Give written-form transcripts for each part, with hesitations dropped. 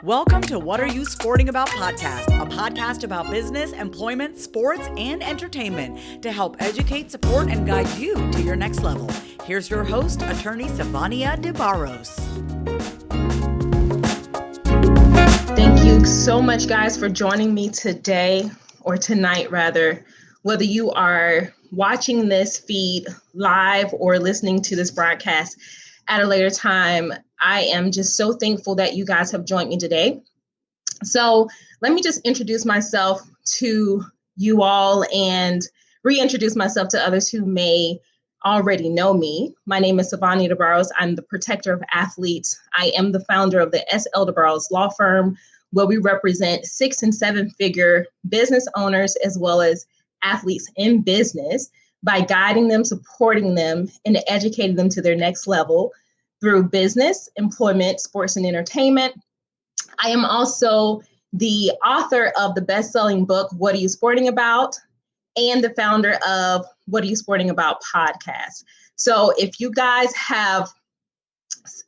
Welcome to What Are You Sporting About podcast, a podcast about business, employment, sports, and entertainment to help educate, support, and guide you to your next level. Here's your host, attorney Sivonnia DeBarros. Thank you so much, guys, for joining me today, or tonight rather, whether you are watching this feed live or listening to this broadcast at a later time. I am just so thankful that you guys have joined me today. So let me just introduce myself to you all and reintroduce myself to others who may already know me. My name is Sivonnia DeBarros. I'm the protector of athletes. I am the founder of the S.L. DeBarros law firm, where we represent 6- and 7-figure business owners as well as athletes in business by guiding them, supporting them, and educating them to their next level through business, employment, sports, and entertainment. I am also the author of the best-selling book, What Are You Sporting About? And the founder of What Are You Sporting About podcast. So if you guys have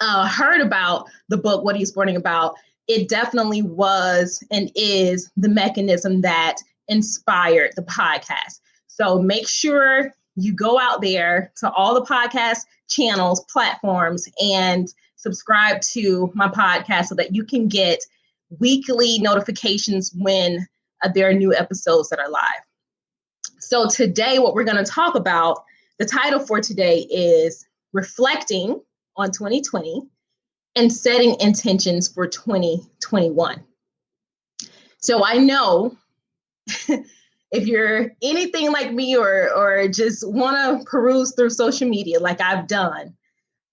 heard about the book, What Are You Sporting About? It definitely was and is the mechanism that inspired the podcast. So make sure you go out there to all the podcast channels, platforms, and subscribe to my podcast so that you can get weekly notifications when there are new episodes that are live. So today, what we're going to talk about, the title for today is Reflecting on 2020 and Setting Intentions for 2021. So I know if you're anything like me or just want to peruse through social media like I've done,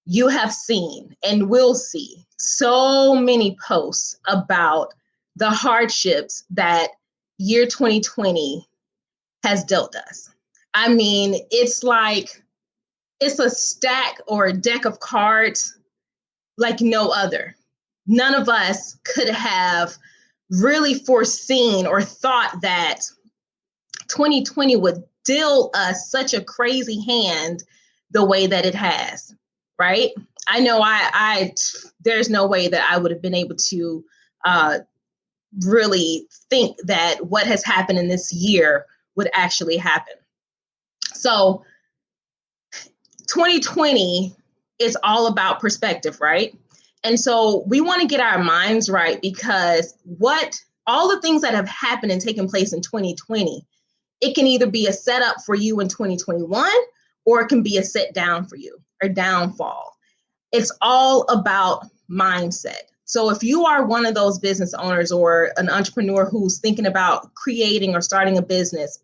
you have seen and will see so many posts about the hardships that year 2020 has dealt us. I mean, it's like it's a stack or a deck of cards like no other. None of us could have really foreseen or thought that 2020 would deal us such a crazy hand the way that it has, right? I know there's no way that I would have been able to really think that what has happened in this year would actually happen. So 2020 is all about perspective, right? And so we want to get our minds right, because all the things that have happened and taken place in 2020, it can either be a setup for you in 2021, or it can be a set down for you or downfall. It's all about mindset. So if you are one of those business owners or an entrepreneur who's thinking about creating or starting a business,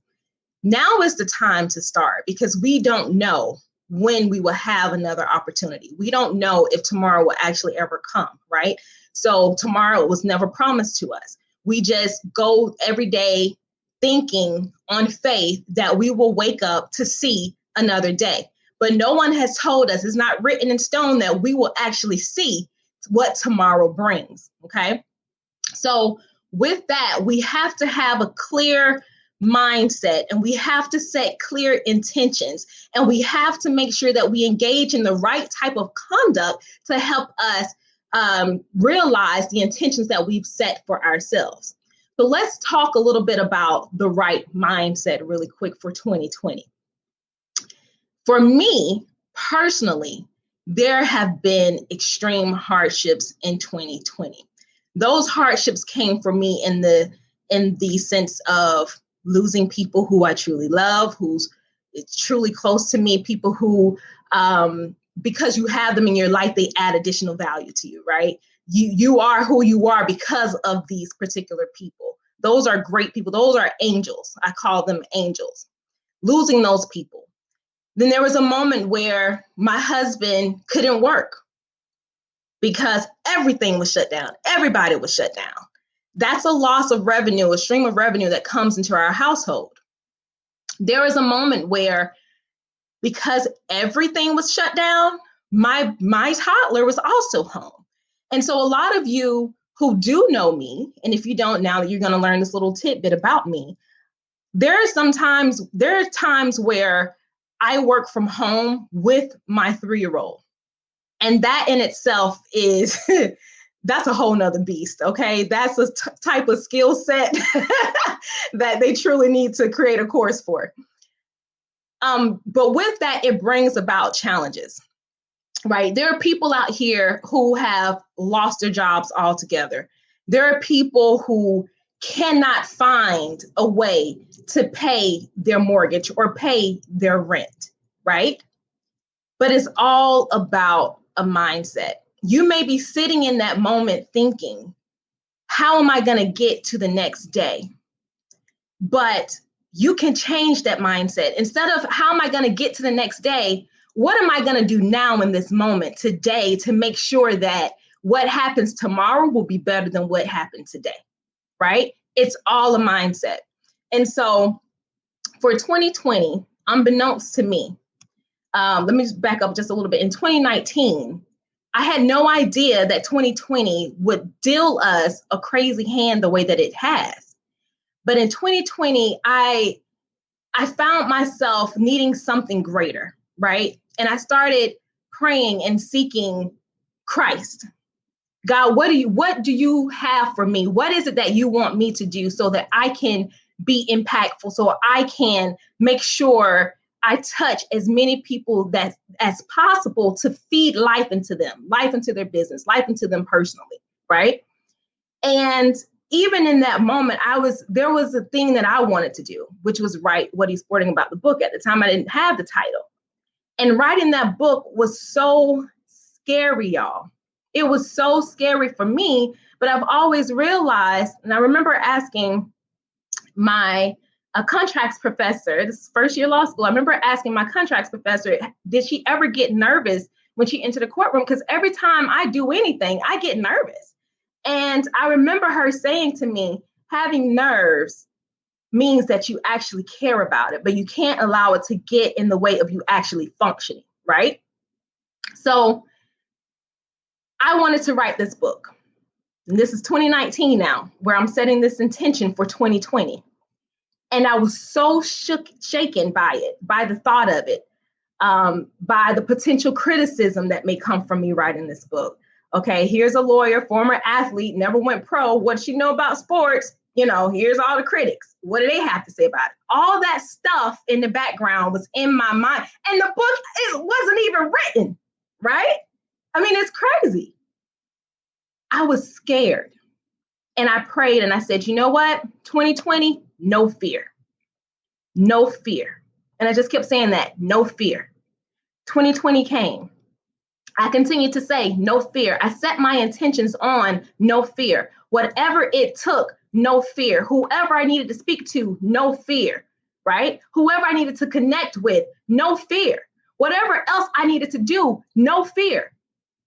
now is the time to start, because we don't know when we will have another opportunity. We don't know if tomorrow will actually ever come, right? So tomorrow was never promised to us. We just go every day thinking on faith that we will wake up to see another day. But no one has told us, it's not written in stone, that we will actually see what tomorrow brings, okay? So with that, we have to have a clear mindset, and we have to set clear intentions, and we have to make sure that we engage in the right type of conduct to help us realize the intentions that we've set for ourselves. So let's talk a little bit about the right mindset really quick for 2020. For me personally, there have been extreme hardships in 2020. Those hardships came for me in the sense of losing people who I truly love, who's truly close to me, people who, because you have them in your life, they add additional value to you, right? You are who you are because of these particular people. Those are great people. Those are angels. I call them angels. Losing those people. Then there was a moment where my husband couldn't work because everything was shut down. Everybody was shut down. That's a loss of revenue, a stream of revenue that comes into our household. There was a moment where, because everything was shut down, my toddler was also home. And so a lot of you who do know me, and if you don't now, you're going to learn this little tidbit about me. There are times where I work from home with my 3-year-old. And that in itself is, that's a whole nother beast, okay? That's a type of skill set that they truly need to create a course for. But with that, it brings about challenges, right? There are people out here who have lost their jobs altogether. There are people who cannot find a way to pay their mortgage or pay their rent, right? But it's all about a mindset. You may be sitting in that moment thinking, how am I going to get to the next day? But you can change that mindset. Instead of how am I going to get to the next day, what am I going to do now in this moment today to make sure that what happens tomorrow will be better than what happened today, right? It's all a mindset. And so for 2020, unbeknownst to me, let me just back up just a little bit. In 2019, I had no idea that 2020 would deal us a crazy hand the way that it has. But in 2020, I found myself needing something greater, right? And I started praying and seeking Christ. God, what do you have for me? What is it that you want me to do so that I can be impactful, so I can make sure I touch as many people as possible to feed life into them, life into their business, life into them personally, right? And even in that moment, there was a thing that I wanted to do, which was write What He's Sporting About the book. At the time, I didn't have the title. And writing that book was so scary, y'all. It was so scary for me, but I've always realized, and I remember asking my contracts professor, this is first year law school, I remember asking my contracts professor, did she ever get nervous when she entered the courtroom? Because every time I do anything, I get nervous. And I remember her saying to me, having nerves means that you actually care about it, but you can't allow it to get in the way of you actually functioning, right? So I wanted to write this book. And this is 2019 now, where I'm setting this intention for 2020. And I was so shaken by it, by the thought of it, by the potential criticism that may come from me writing this book. Okay, here's a lawyer, former athlete, never went pro. What does she know about sports? You know, here's all the critics. What do they have to say about it? All that stuff in the background was in my mind. And the book, it wasn't even written, right? I mean, it's crazy. I was scared. And I prayed and I said, you know what? 2020, no fear. No fear. And I just kept saying that, no fear. 2020 came. I continued to say, no fear. I set my intentions on no fear. Whatever it took, no fear. Whoever I needed to speak to, no fear, right? Whoever I needed to connect with, no fear. Whatever else I needed to do, no fear,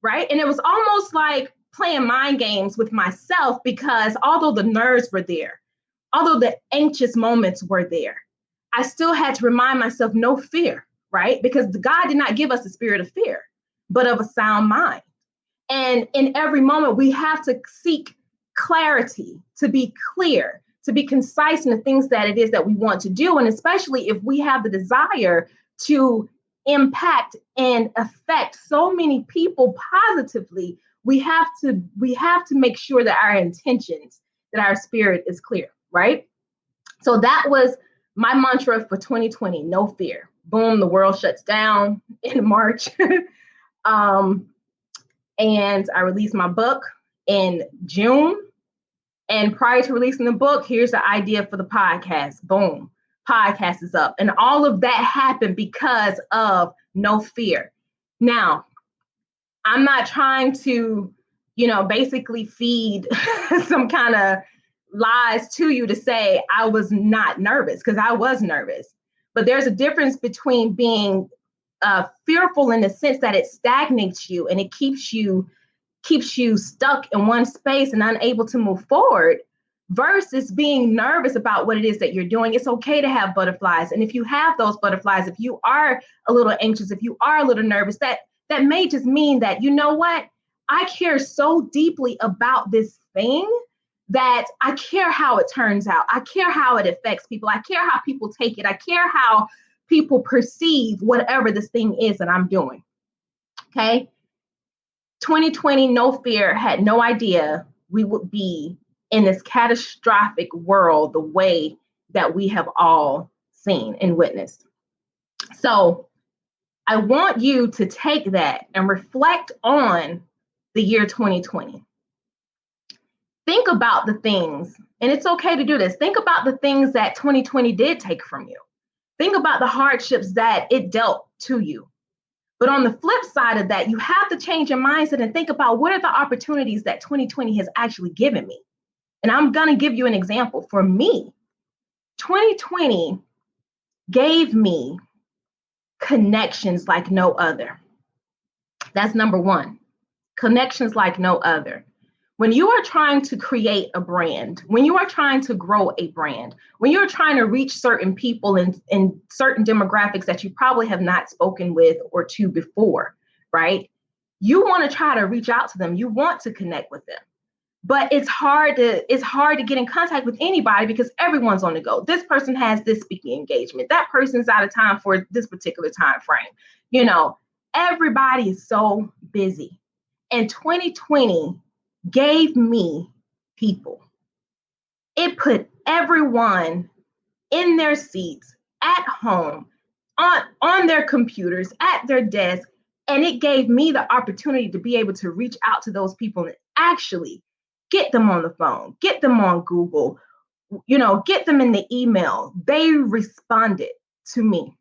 right? And it was almost like playing mind games with myself, because although the nerves were there, although the anxious moments were there, I still had to remind myself, no fear, right? Because God did not give us a spirit of fear, but of a sound mind. And in every moment, we have to seek clarity, to be clear, to be concise in the things that it is that we want to do. And especially if we have the desire to impact and affect so many people positively, we have to make sure that our intentions, that our spirit is clear, right? So that was my mantra for 2020, no fear. Boom, the world shuts down in March. And I released my book in June. And prior to releasing the book, here's the idea for the podcast. Boom, podcast is up. And all of that happened because of no fear. Now, I'm not trying to, basically feed some kind of lies to you to say I was not nervous, because I was nervous. But there's a difference between being fearful in the sense that it stagnates you and it keeps you stuck in one space and unable to move forward, versus being nervous about what it is that you're doing. It's okay to have butterflies. And if you have those butterflies, if you are a little anxious, if you are a little nervous, that may just mean that, you know what? I care so deeply about this thing that I care how it turns out. I care how it affects people. I care how people take it. I care how people perceive whatever this thing is that I'm doing. Okay. 2020, no fear, had no idea we would be in this catastrophic world the way that we have all seen and witnessed. So I want you to take that and reflect on the year 2020. Think about the things, and it's okay to do this. Think about the things that 2020 did take from you. Think about the hardships that it dealt to you. But on the flip side of that, you have to change your mindset and think about what are the opportunities that 2020 has actually given me. And I'm going to give you an example. For me, 2020 gave me connections like no other. That's number one. Connections like no other. When you are trying to create a brand, when you are trying to grow a brand, when you're trying to reach certain people in certain demographics that you probably have not spoken with or to before, right? You want to try to reach out to them. You want to connect with them. But it's hard to get in contact with anybody because everyone's on the go. This person has this speaking engagement. That person's out of time for this particular time frame. You know, everybody is so busy. And 2020 gave me people. It put everyone in their seats, at home, on their computers, at their desk, and it gave me the opportunity to be able to reach out to those people and actually get them on the phone, get them on Google, get them in the email. They responded to me,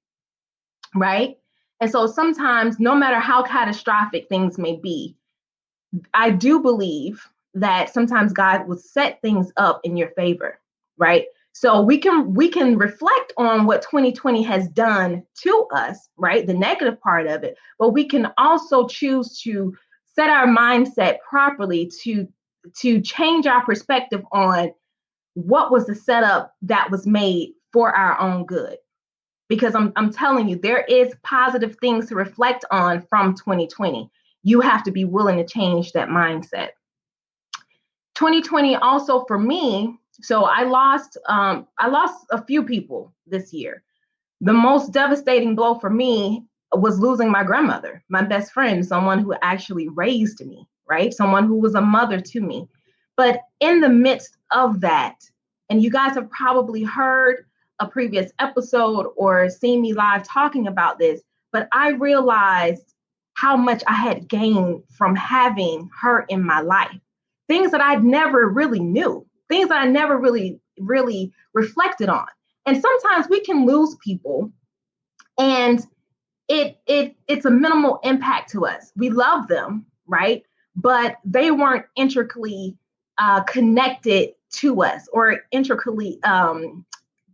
right? And so sometimes, no matter how catastrophic things may be, I do believe that sometimes God will set things up in your favor, right? So we can reflect on what 2020 has done to us, right? The negative part of it, but we can also choose to set our mindset properly to change our perspective on what was the setup that was made for our own good. Because I'm telling you, there is positive things to reflect on from 2020. You have to be willing to change that mindset. 2020 also for me, so I lost a few people this year. The most devastating blow for me was losing my grandmother, my best friend, someone who actually raised me, right? Someone who was a mother to me. But in the midst of that, and you guys have probably heard a previous episode or seen me live talking about this, but I realized how much I had gained from having her in my life. Things that I never really knew, things that I never really reflected on. And sometimes we can lose people and it's a minimal impact to us. We love them, right? But they weren't intricately connected to us or intricately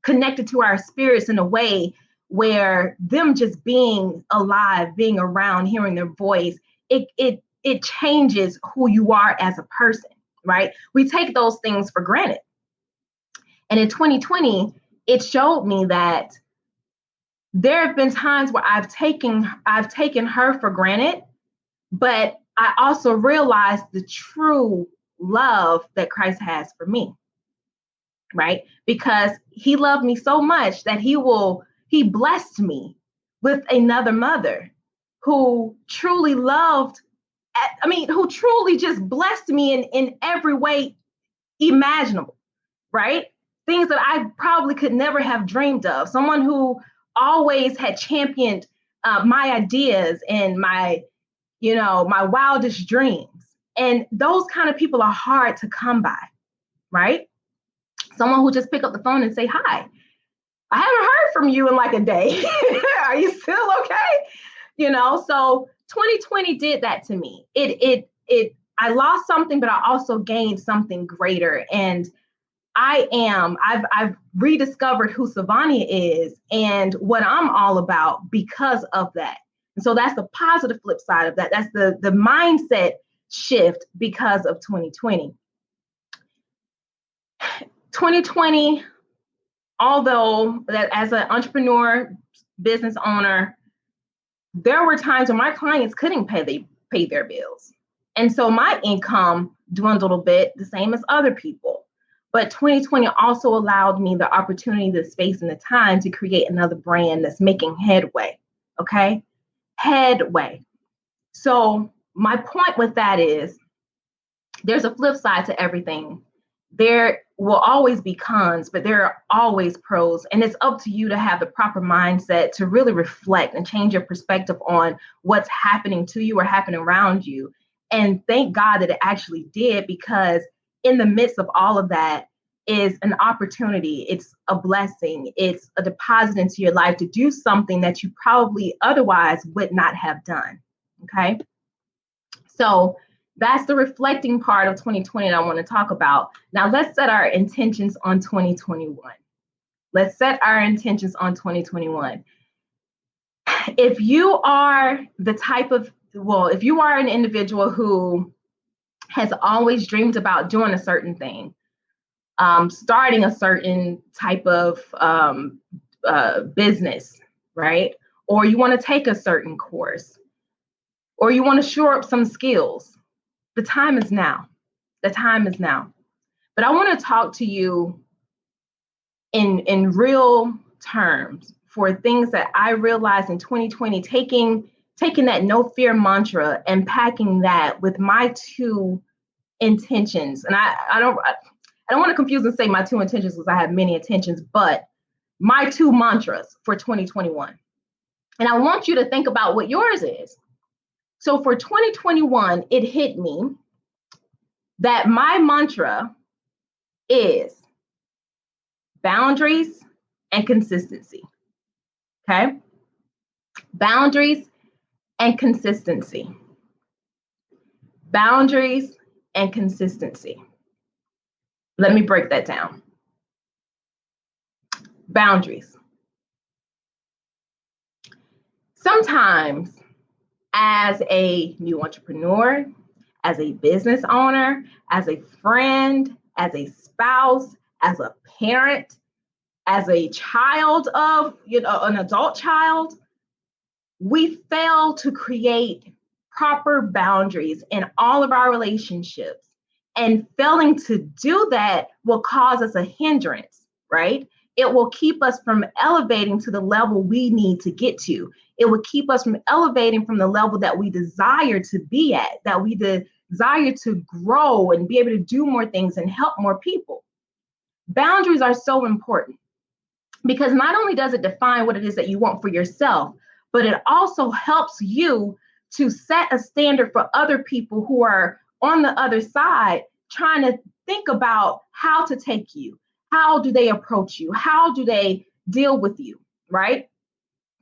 connected to our spirits in a way where them just being alive, being around, hearing their voice, it changes who you are as a person, right? We take those things for granted. And in 2020, it showed me that there have been times where I've taken her for granted, but I also realized the true love that Christ has for me, right? Because he loved me so much that he blessed me with another mother who truly who truly just blessed me in every way imaginable, right? Things that I probably could never have dreamed of. Someone who always had championed my ideas and my wildest dreams. And those kind of people are hard to come by, right? Someone who just pick up the phone and say, hi, I haven't heard from you in like a day. Are you still okay? So 2020 did that to me. I lost something, but I also gained something greater. And I've rediscovered who Sivonnia is and what I'm all about because of that. And so that's the positive flip side of that. That's the mindset shift because of 2020. 2020, although that as an entrepreneur, business owner, there were times when my clients couldn't pay their bills. And so my income dwindled a bit, the same as other people. But 2020 also allowed me the opportunity, the space, and the time to create another brand that's making headway. Okay? Headway. So my point with that is there's a flip side to everything. There will always be cons, but there are always pros. And it's up to you to have the proper mindset to really reflect and change your perspective on what's happening to you or happening around you. And thank God that it actually did, because in the midst of all of that is an opportunity. It's a blessing. It's a deposit into your life to do something that you probably otherwise would not have done. Okay. So that's the reflecting part of 2020 that I want to talk about. Now let's set our intentions on 2021. Let's set our intentions on 2021. If you are if you are an individual who has always dreamed about doing a certain thing, starting a certain type of business, right? Or you want to take a certain course, or you want to shore up some skills, the time is now. The time is now. But I want to talk to you in real terms for things that I realized in 2020, taking that no fear mantra and packing that with my two intentions. And I don't want to confuse and say my two intentions, because I have many intentions, but my two mantras for 2021. And I want you to think about what yours is. So for 2021, it hit me that my mantra is boundaries and consistency. Okay? Boundaries and consistency. Boundaries and consistency. Let me break that down. Boundaries. Sometimes, as a new entrepreneur, as a business owner, as a friend, as a spouse, as a parent, as a child of, an adult child, we fail to create proper boundaries in all of our relationships. And failing to do that will cause us a hindrance, right? It will keep us from elevating to the level we need to get to. It will keep us from elevating from the level that we desire to be at, that we desire to grow and be able to do more things and help more people. Boundaries are so important, because not only does it define what it is that you want for yourself, but it also helps you to set a standard for other people who are on the other side, trying to think about how to take you. How do they approach you? How do they deal with you, right?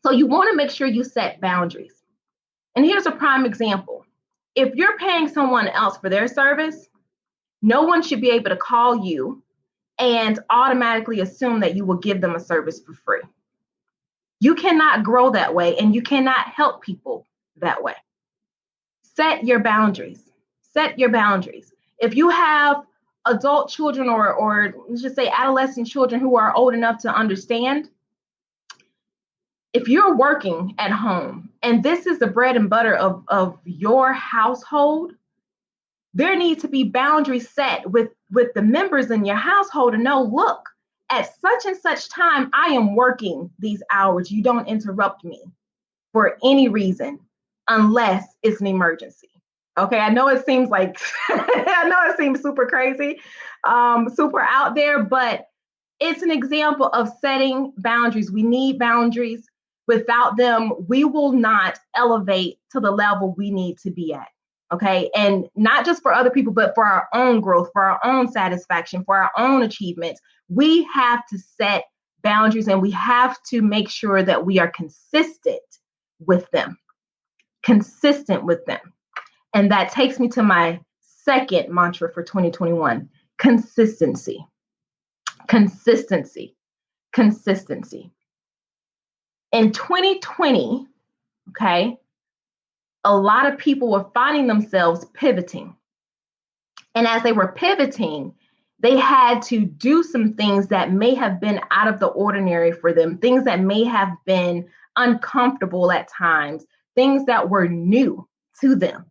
So you want to make sure you set boundaries. And here's a prime example. If you're paying someone else for their service, no one should be able to call you and automatically assume that you will give them a service for free. You cannot grow that way, and you cannot help people that way. Set your boundaries. Set your boundaries. If you have adult children or let's just say adolescent children who are old enough to understand, if you're working at home and this is the bread and butter of your household, there needs to be boundaries set with the members in your household to know, look, at such and such time, I am working these hours. You don't interrupt me for any reason unless it's an emergency. Okay, I know it seems like, I know it seems super crazy, super out there, but it's an example of setting boundaries. We need boundaries. Without them, we will not elevate to the level we need to be at. Okay. And not just for other people, but for our own growth, for our own satisfaction, for our own achievements. We have to set boundaries, and we have to make sure that we are consistent with them. Consistent with them. And that takes me to my second mantra for 2021: consistency. Consistency. Consistency. In 2020, okay, a lot of people were finding themselves pivoting. And as they were pivoting, they had to do some things that may have been out of the ordinary for them, things that may have been uncomfortable at times, things that were new to them.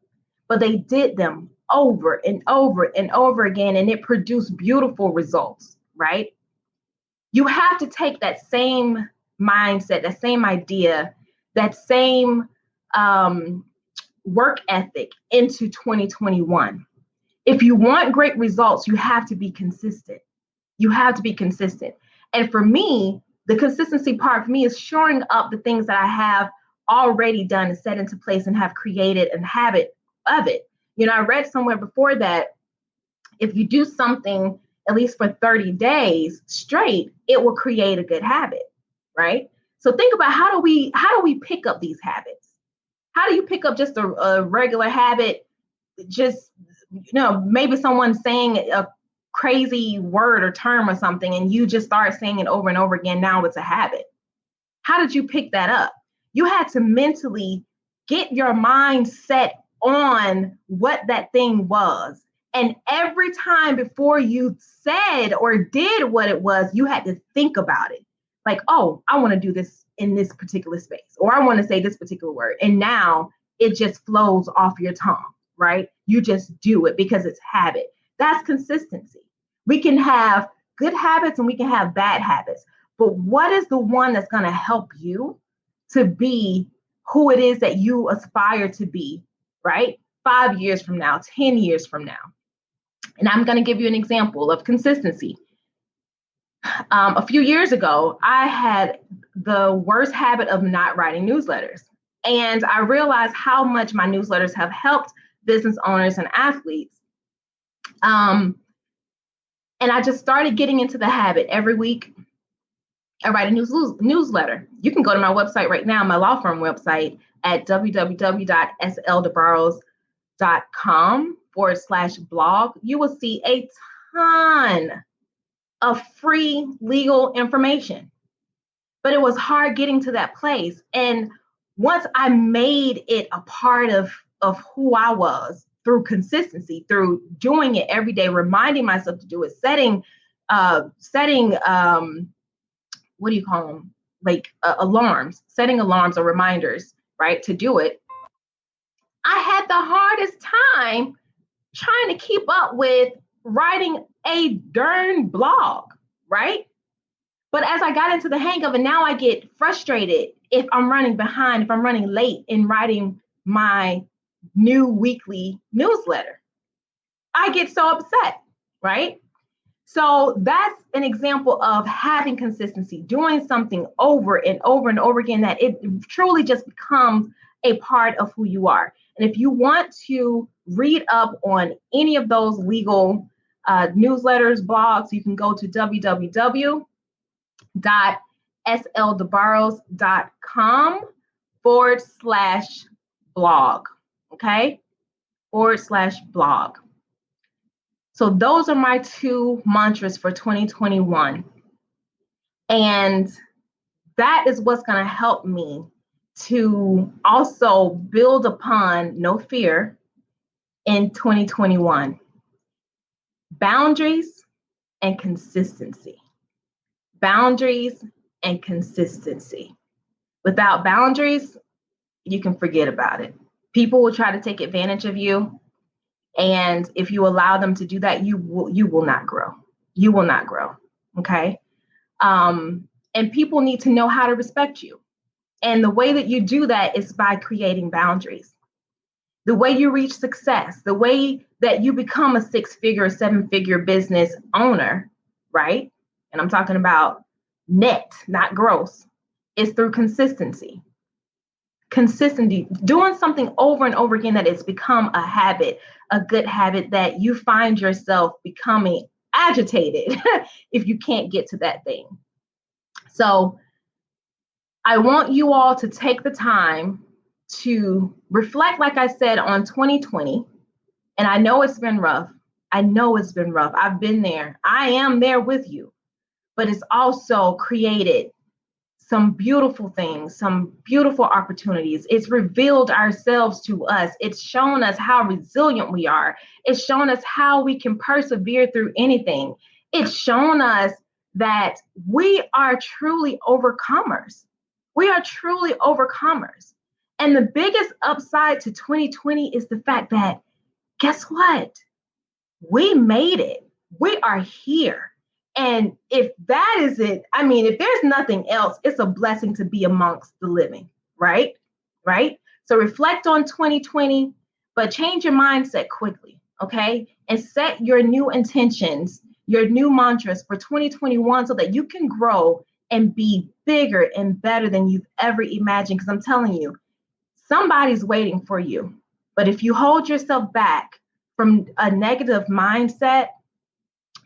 But they did them over and over and over again, and it produced beautiful results, right? You have to take that same mindset, that same idea, that same work ethic into 2021. If you want great results, you have to be consistent. You have to be consistent. And for me, the consistency part for me is shoring up the things that I have already done and set into place and have created a habit of it. I read somewhere before that if you do something at least for 30 days straight, it will create a good habit, right? So think about how do we pick up these habits? How do you pick up just a regular habit? Just, maybe someone saying a crazy word or term or something, and you just start saying it over and over again. Now it's a habit. How did you pick that up? You had to mentally get your mind set on what that thing was. And every time before you said or did what it was, you had to think about it. Like, oh, I want to do this in this particular space, or I want to say this particular word. And now it just flows off your tongue, right? You just do it because it's habit. That's consistency. We can have good habits and we can have bad habits. But what is the one that's going to help you to be who it is that you aspire to be, right? 5 years from now, 10 years from now. And I'm going to give you an example of consistency. A few years ago, I had the worst habit of not writing newsletters. And I realized how much my newsletters have helped business owners and athletes. And I just started getting into the habit. Every week, I write a newsletter. You can go to my website right now, my law firm website at www.sldebarros.com/blog. You will see a ton of free legal information. But it was hard getting to that place. And once I made it a part of who I was through consistency, through doing it every day, reminding myself to do it, setting what do you call them? Like alarms, setting alarms or reminders, right? To do it. I had the hardest time trying to keep up with writing a darn blog, right? But as I got into the hang of it, now I get frustrated if I'm running behind, if I'm running late in writing my new weekly newsletter. I get so upset, right? So that's an example of having consistency, doing something over and over and over again, that it truly just becomes a part of who you are. And if you want to read up on any of those legal newsletters, blogs, you can go to www.sldebarros.com/blog. Okay? /blog. So those are my two mantras for 2021. And that is what's going to help me to also build upon no fear in 2021. Boundaries and consistency. Boundaries and consistency. Without boundaries, you can forget about it. People will try to take advantage of you. And if you allow them to do that, you will not grow. You will not grow. Okay. And people need to know how to respect you. And the way that you do that is by creating boundaries. The way you reach success, the way that you become a 6-figure, 7-figure business owner, right? And I'm talking about net, not gross, is through consistency. Consistency, doing something over and over again that it's become a habit, a good habit that you find yourself becoming agitated if you can't get to that thing. So I want you all to take the time to reflect, like I said, on 2020. And I know it's been rough. I've been there. I am there with you. But it's also created some beautiful things, some beautiful opportunities. It's revealed ourselves to us. It's shown us how resilient we are. It's shown us how we can persevere through anything. It's shown us that we are truly overcomers. We are truly overcomers. And the biggest upside to 2020 is the fact that, guess what? We made it. We are here. And if that is it, I mean, if there's nothing else, it's a blessing to be amongst the living, right? Right? So reflect on 2020, but change your mindset quickly, okay? And set your new intentions, your new mantras for 2021 so that you can grow and be bigger and better than you've ever imagined. Because I'm telling you, somebody's waiting for you. But if you hold yourself back from a negative mindset,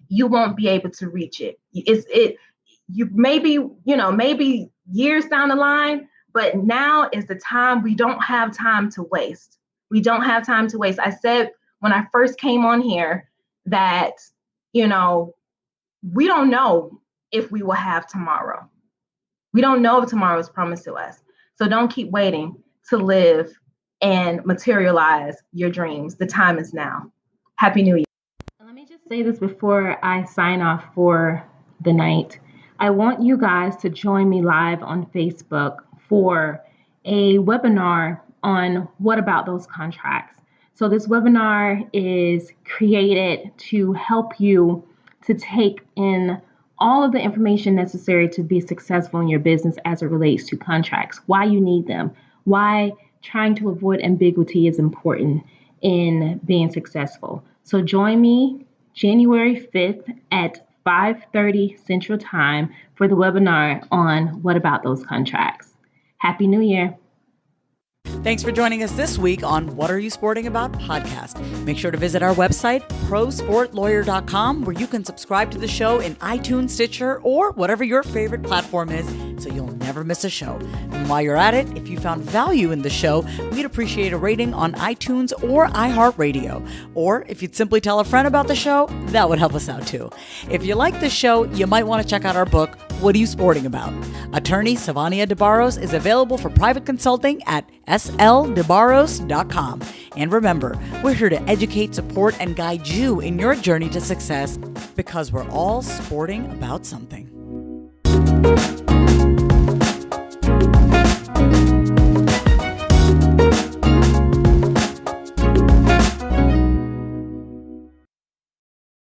you won't be able to reach it. You maybe years down the line, but now is the time. We don't have time to waste. We don't have time to waste. I said when I first came on here that, we don't know if we will have tomorrow. We don't know if tomorrow is promised to us. So don't keep waiting to live and materialize your dreams. The time is now. Happy New Year. Let me just say this before I sign off for the night. I want you guys to join me live on Facebook for a webinar on what about those contracts. So this webinar is created to help you to take in all of the information necessary to be successful in your business as it relates to contracts, why you need them, why trying to avoid ambiguity is important in being successful. So join me January 5th at 5:30 Central Time for the webinar on what about those contracts. Happy New Year. Thanks for joining us this week on What Are You Sporting About podcast. Make sure to visit our website, prosportlawyer.com, where you can subscribe to the show in iTunes, Stitcher, or whatever your favorite platform is, so you'll never miss a show. And while you're at it, if you found value in the show, we'd appreciate a rating on iTunes or iHeartRadio. Or if you'd simply tell a friend about the show, that would help us out too. If you like the show, you might want to check out our book, What Are You Sporting About? Attorney Sivonnia DeBarros is available for private consulting at sldebarros.com. And remember, we're here to educate, support, and guide you in your journey to success because we're all sporting about something.